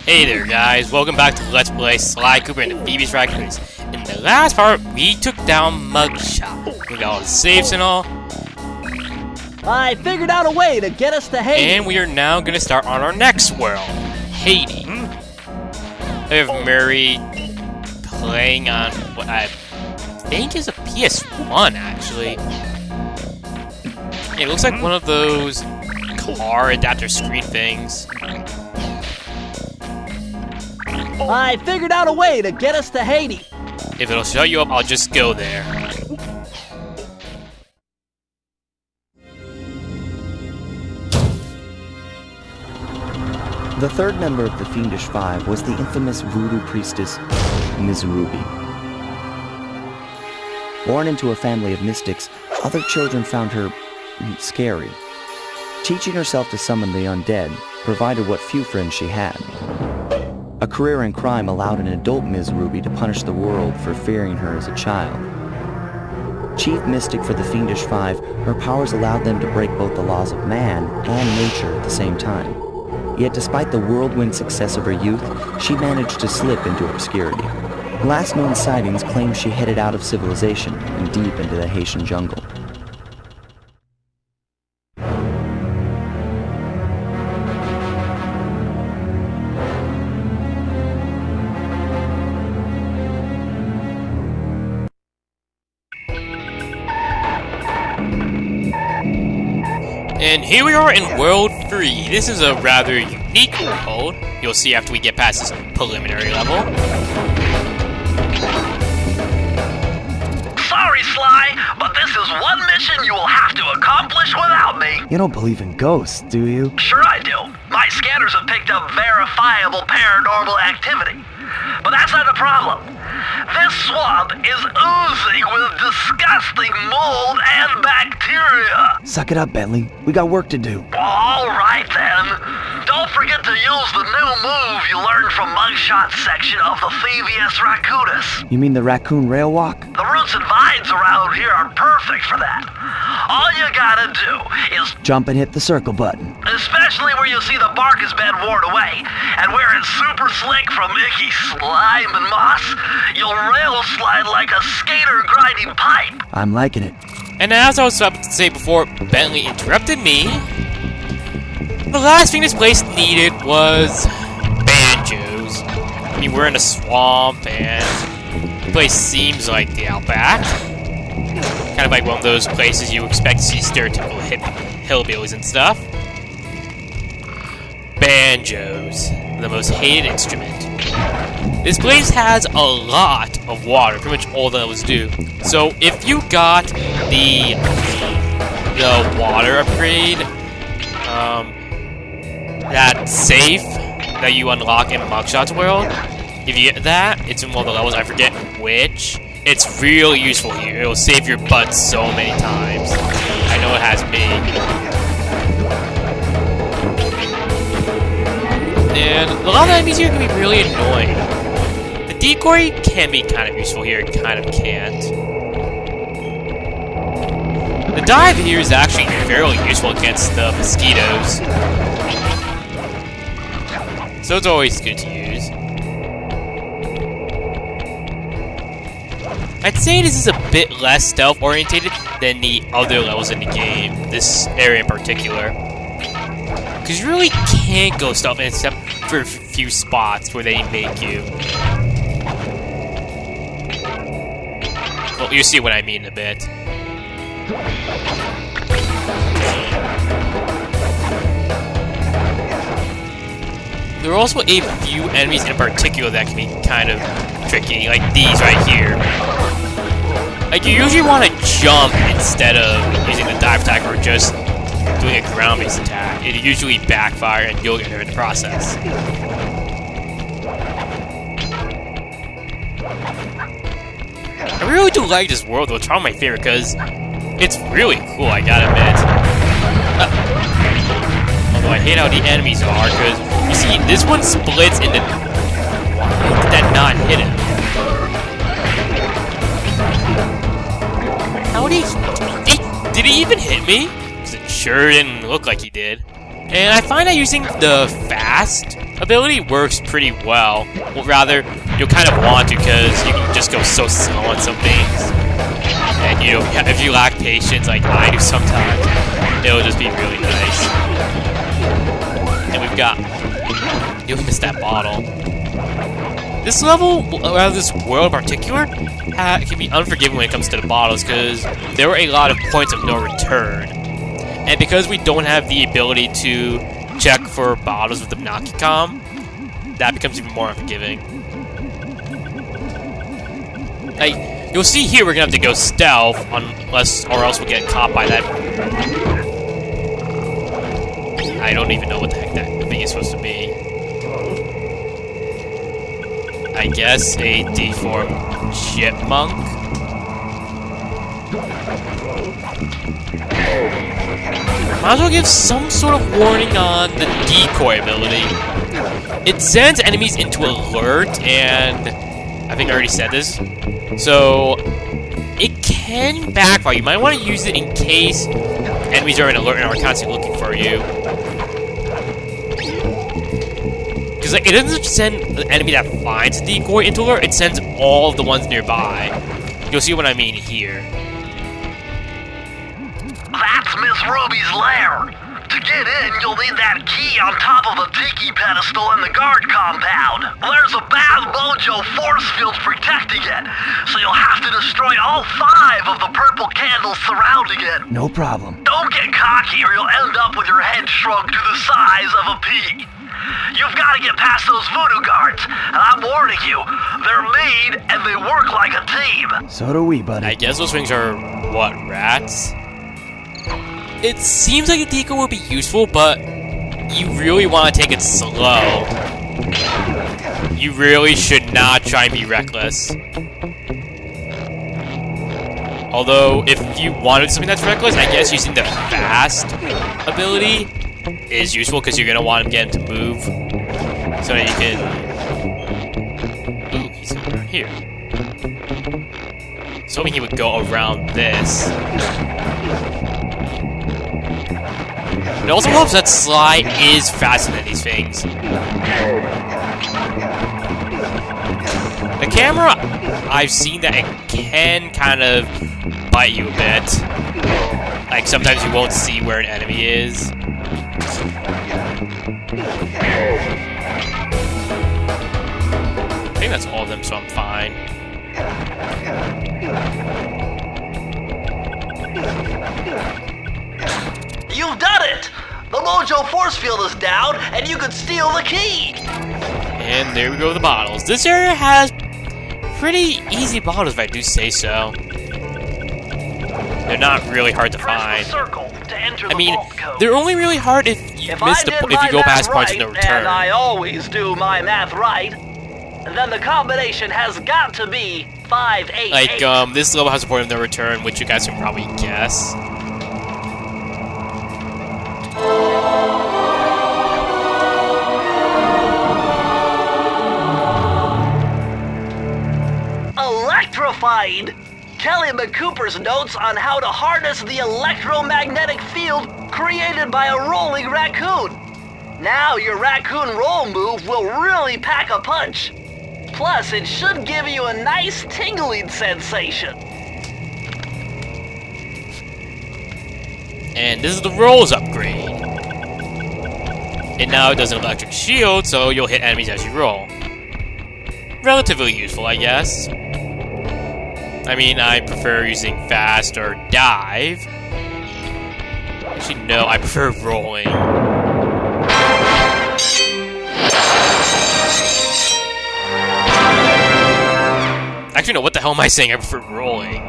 Hey there guys, welcome back to Let's Play Sly Cooper and the Thievius Raccoonus. In the last part, we took down Mugshot. We got all the safes and all. I figured out a way to get us to Haiti. And we are now going to start on our next world, Haiti. I have Murray playing on what I think is a PS1 actually. Yeah, it looks like one of those car adapter screen things. I figured out a way to get us to Haiti. If it'll shut you up, I'll just go there. The third member of the Fiendish Five was the infamous voodoo priestess, Ms. Ruby. Born into a family of mystics, other children found her scary. Teaching herself to summon the undead provided what few friends she had. A career in crime allowed an adult Ms. Ruby to punish the world for fearing her as a child. Chief mystic for the Fiendish Five, her powers allowed them to break both the laws of man and nature at the same time. Yet despite the whirlwind success of her youth, she managed to slip into obscurity. Last known sightings claim she headed out of civilization and deep into the Haitian jungle. And here we are in World 3. This is a rather unique world. You'll see after we get past this preliminary level. Sorry, Sly, but this is one mission you will have to accomplish without me. You don't believe in ghosts, do you? Sure I do. My scanners have picked up verifiable paranormal activity. But that's not the problem. This swamp is oozing with disgusting mold and bacteria. Suck it up, Bentley. We got work to do. All right, then. Don't forget to use the new move you learned from Mugshot's section of the Thievius Raccoonus. You mean the raccoon rail walk? The roots and vines around here are perfect for that. All you gotta do is jump and hit the circle button. especially where you see the bark has been worn away, and where it's super slick from icky slime and moss, you'll rail slide like a skater grinding pipe. I'm liking it. And as I was about to say before, Bentley interrupted me. The last thing this place needed was banjos. I mean, we're in a swamp, and the place seems like the Outback. Kind of like one of those places you expect to see stereotypical hillbillies and stuff. Banjos, the most hated instrument. This place has a lot of water, pretty much all the levels do. So if you got the water upgrade, that safe that you unlock in Mugshot's world, if you get that, it's in one of the levels, I forget which. It's really useful here. It'll save your butt so many times. I know it has me. And a lot of enemies here can be really annoying. The decoy can be kind of useful here, it kind of can't. The dive here is actually fairly useful against the mosquitoes. So it's always good to use. I'd say this is a bit less stealth-oriented than the other levels in the game, this area in particular. Because you really can't go stealth except for a few spots where they make you. Well, you'll see what I mean in a bit. There are also a few enemies in particular that can be kind of tricky, like these right here. Like, you usually want to jump instead of using the dive attack or just doing a ground-based attack. It usually backfire and you'll get hurt in the process. I really do like this world though, it's probably my favorite because it's really cool, I gotta admit. Although I hate how the enemies are, because you see, this one splits into... Why did that not hit him? How did he... Did he even hit me? Because it sure didn't look like he did. And I find that using the fast ability works pretty well. Well, rather, you'll kind of want to because you can just go so slow on some things. And, you know, if you lack patience, like I do sometimes, it'll just be really nice. And we've got... You missed that bottle. This level, or this world in particular, can be unforgiving when it comes to the bottles because there were a lot of points of no return. And because we don't have the ability to check for bottles with the Binocucom, that becomes even more unforgiving. Like, you'll see here we're gonna have to go stealth, or else we'll get caught by that. I don't even know what the heck that thing is supposed to be. I guess a deformed chipmunk? Might as well give some sort of warning on the decoy ability. It sends enemies into alert, and I think I already said this, so it can backfire. You might want to use it in case enemies are in alert and are constantly looking for you. Because like, it doesn't send the enemy that finds the decoy into alert, it sends all of the ones nearby. You'll see what I mean here. That's Miss Ruby's lair. To get in, you'll need that key on top of the tiki pedestal in the guard compound. There's a bad mojo force field protecting it, so you'll have to destroy all 5 of the purple candles surrounding it. No problem. Don't get cocky or you'll end up with your head shrunk to the size of a pea. You've got to get past those voodoo guards, and I'm warning you, they're mean and they work like a team. So do we, buddy. I guess those things are, what, rats? It seems like a decoy would be useful, but you really want to take it slow. You really should not try and be reckless. Although, if you wanted something that's reckless, I guess using the fast ability is useful because you're going to want him to get him to move. So that you can... Ooh, he's over here. So he would go around this. It also helps that Sly is faster than these things. The camera, I've seen that it can kind of bite you a bit. Like, sometimes you won't see where an enemy is. I think that's all of them, so I'm fine. You've done it! The mojo force field is down, and you could steal the key! And there we go with the bottles. This area has pretty easy bottles, if I do say so. They're not really hard to find. Circle to enter I mean, they're only really hard if you miss the if you go past points of no return. And I always do my math right. Then the combination has got to be 588. Like, this level has a point of no return, which you guys can probably guess. Electrified! Kelly McCooper's notes on how to harness the electromagnetic field created by a rolling raccoon. Now your raccoon roll move will really pack a punch. Plus, it should give you a nice tingling sensation. And this is the rolls upgrade. And now it does an electric shield, so you'll hit enemies as you roll. Relatively useful, I guess. I mean, I prefer using fast or dive. Actually, no, I prefer rolling. Actually, no, what the hell am I saying? I prefer rolling.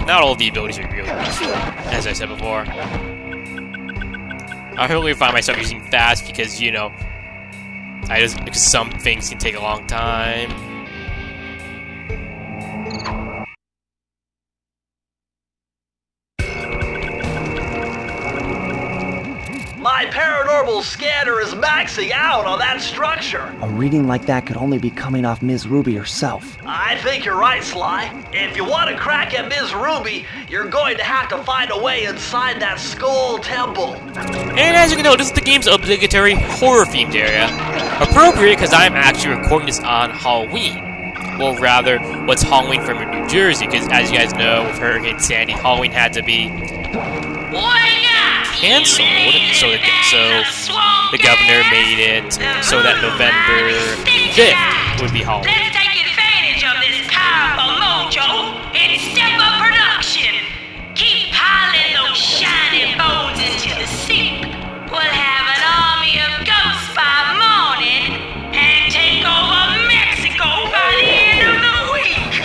Not all of the abilities are really useful, as I said before. I really find myself using fast because, you know, because some things can take a long time. My paranormal scanner is maxing out on that structure. A reading like that could only be coming off Ms. Ruby herself. I think you're right, Sly. If you want to crack at Ms. Ruby, you're going to have to find a way inside that skull temple. And as you can notice, the game's obligatory horror-themed area. Appropriate because I'm actually recording this on Halloween. Well, rather, what's Halloween from New Jersey, because as you guys know, with Hurricane Sandy, Halloween had to be canceled, so the governor made it so that November 5th would be Halloween. Let's take advantage of this powerful mojo and step up production. Keep piling those shiny bones into the sink. We'll have an army of ghosts by morning and take over Mexico by the end of the week.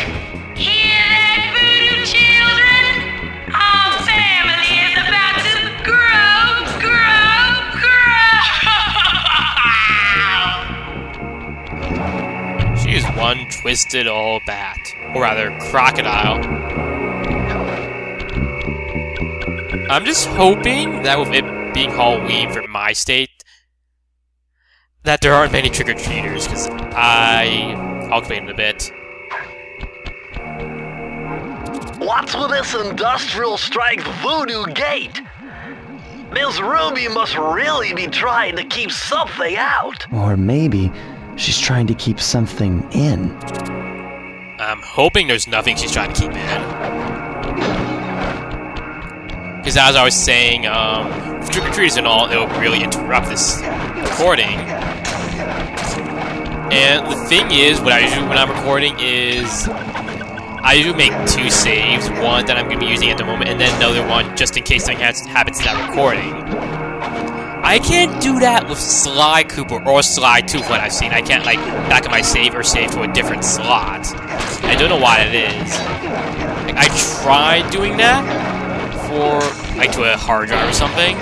Hear that, voodoo children? Our family is about to grow. She is one twisted old bat, or rather, crocodile. I'm just hoping that with it being Halloween for my state, that there aren't many trick-or-treaters, because I'll explain in a bit. What's with this industrial strength voodoo gate? Ms. Ruby must really be trying to keep something out. Or maybe she's trying to keep something in. I'm hoping there's nothing she's trying to keep in. Because as I was saying, with trick-or-treaters and all, it'll really interrupt this recording. And the thing is, what I do when I'm recording is I usually make 2 saves, one that I'm going to be using at the moment, and then another one just in case something happens to that recording. I can't do that with Sly Cooper or Sly 2 from what I've seen. I can't, like, back up my save or save to a different slot. I don't know why it is. Like, I tried doing that for, like, to a hard drive or something.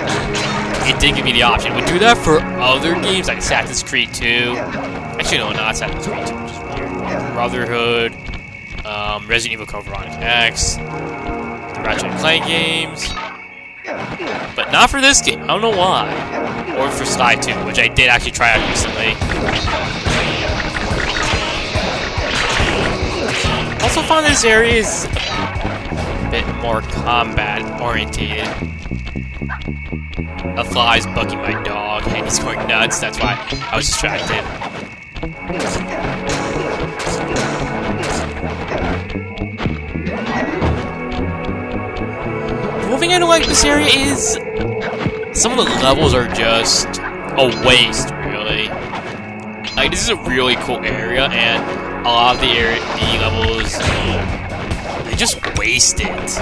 It did give me the option. It would do that for other games, like Assassin's Creed 2. Actually, no, not Assassin's Creed 2, which is weird. Brotherhood, Resident Evil Code Veronica X, the Ratchet & Clank games. But not for this game. I don't know why. Or for Sly 2, which I did actually try out recently. Also found this area is a bit more combat-oriented. A fly's bugging my dog, and he's going nuts. That's why I was distracted. One thing I don't like this area is some of the levels are just a waste, really. Like, this is a really cool area, and a lot of the levels, they just waste it.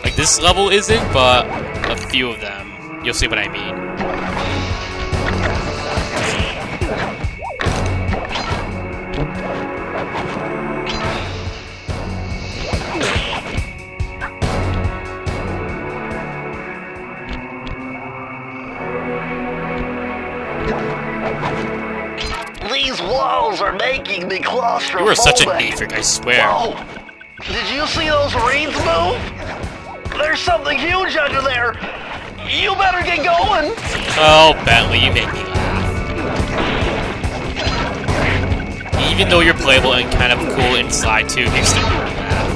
Like, this level isn't, but a few of them. You'll see what I mean. These walls are making me claustrophobic. You are such a neat freak, I swear. Whoa! Did you see those reeds move? There's something huge under there. You better get going. Oh, Bentley, you make me laugh. Even though you're playable and kind of cool in Sly 2, you still make me laugh.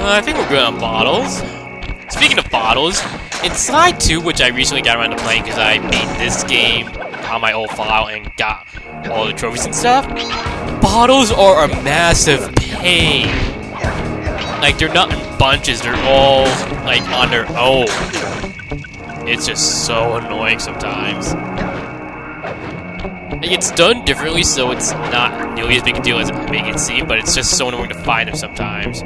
I think we're good on bottles. Speaking of bottles, in Sly 2, which I recently got around to playing because I made this game on my old file and got all the trophies and stuff, bottles are a massive pain. Like, they're not in bunches, they're all, like, on their own. It's just so annoying sometimes. Like, it's done differently, so it's not nearly as big a deal as I make it seem, but it's just so annoying to find them sometimes.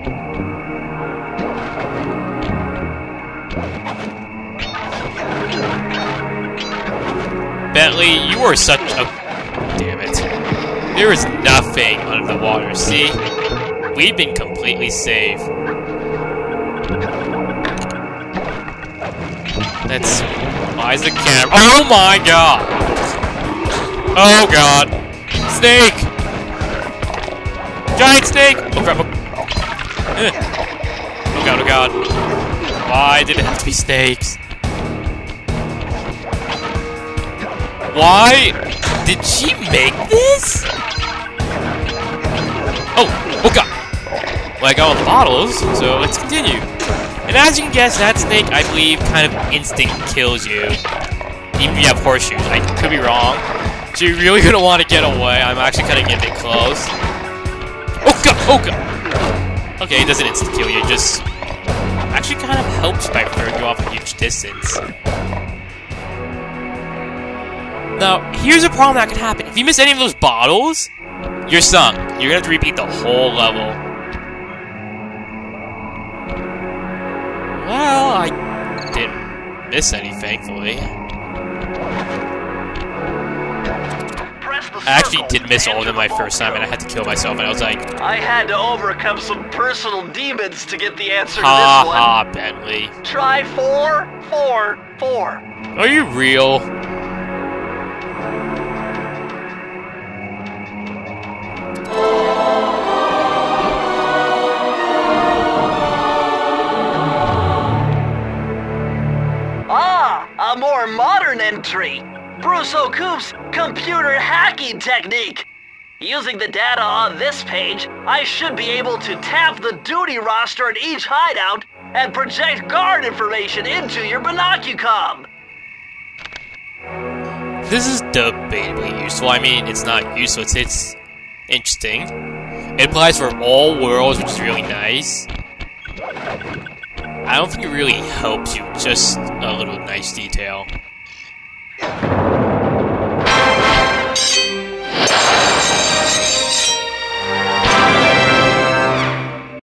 Bentley, you are such a... Damn it. There is nothing under the water, see? We've been completely safe. Let's... Why is the camera... Oh my god! Oh god! Snake! Giant snake! Oh crap, Oh god, oh god. Why did it have to be snakes? Why did she make this? Oh god. Well, I got all the bottles, so let's continue. And as you can guess, that snake, I believe, kind of instinct kills you. Even if you have horseshoes. I could be wrong. So you're really gonna want to get away. I'm actually cutting it a bit close. Oh god! Oh god! Okay, it doesn't instant kill you, it just actually kind of helps by throwing you off a huge distance. Now, here's a problem that could happen. If you miss any of those bottles, you're sunk. You're gonna have to repeat the whole level. Well, I didn't miss any, thankfully. I actually did miss all of them my first time, and I had to kill myself, and I was like... I had to overcome some personal demons to get the answer to this Ha one. ha, Bentley. Try 4, 4, 4. Are you real? Ah, a more modern entry. Bruce O'Coop's computer hacking technique. Using the data on this page, I should be able to tap the duty roster at each hideout and project guard information into your binocucom. This is debatably useful. I mean, it's not useless, it's interesting. It applies for all worlds, which is really nice. I don't think it really helps you, just a little nice detail.